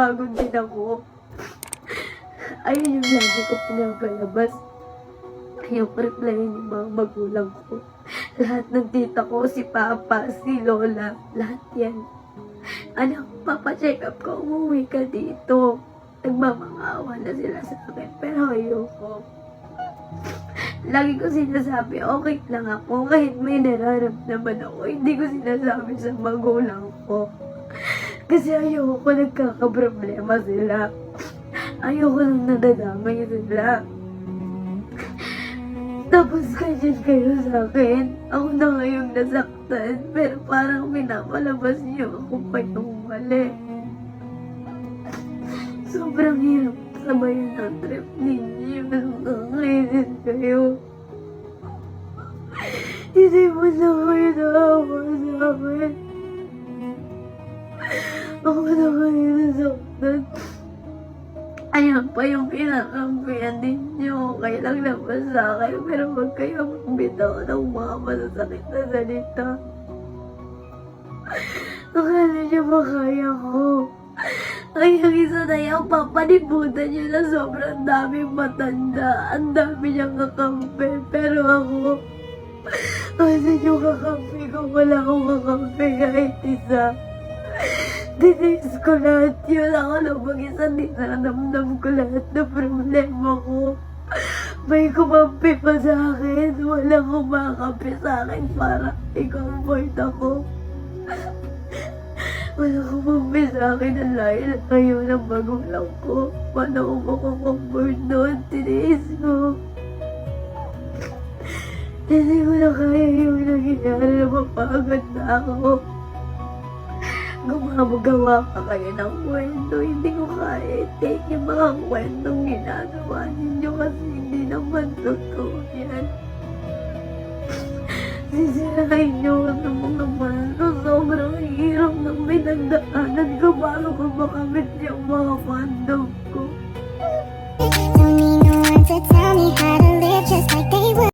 napapagod din ako. Ayun yung lagi ko pinapalabas. Yung replyan yung mga magulang ko. Lahat ng tita ko, si Papa, si Lola, lahat yan. Anak, papacheck up ka, umuwi ka dito. Nagmamangawa na sila sa akin, pero ayoko. Lagi ko sinasabi, okay lang ako, kahit may nararamdaman ako, hindi ko sinasabi sa magulang ko. Kasi ayoko nagkakaproblema sila. Ayoko nang nadadamay sila. Tapos ganyan kayo sa akin. Ako na ngayong nasaktan, pero parang pinapalabas niyo ako pa yung mali. Sobrang hirap sabayan ang trip ninyo. Nakakainis kayo. Hindi mo na kayo naawa sa akin. Ako na kayo nasaktan. Ayan pa yung kinakampihan ninyo. Okay lang naman sa akin, pero huwag kayong bitaw ng mga masasakit na salita. Akala niyo ba kaya ko? Ay, ang isa na yung papalibutan niyo na sobrang daming matanda. Ang dami niyang kakampi. Pero ako, ano niyo kakampi kung wala akong kakampi kahit isa? Dinis ko lahat yun. Ako na mag-isa, dinanamdam ko lahat na problema ko. May kumampi pa sa akin. Walang kumakampi sa akin para i-comfort ako. Walang kumampi sa akin ang layo na kayo ng magulang ko. Paano ko makakomfort doon? Tiniis ko. Hindi ko na kaya yung nangyayari na mapagod na ako. Gumagawa pa kayo ng kwento, hindi ko kaya i-take yung mga kwentong ginagawa ninyo kasi hindi naman totoo yan. Sisirain nyo ng mga manso, sobrang hirap ng pinagdaanan ko bago ko makamit yung mga fandom ko. Don't need no one to tell me how to live just like they would.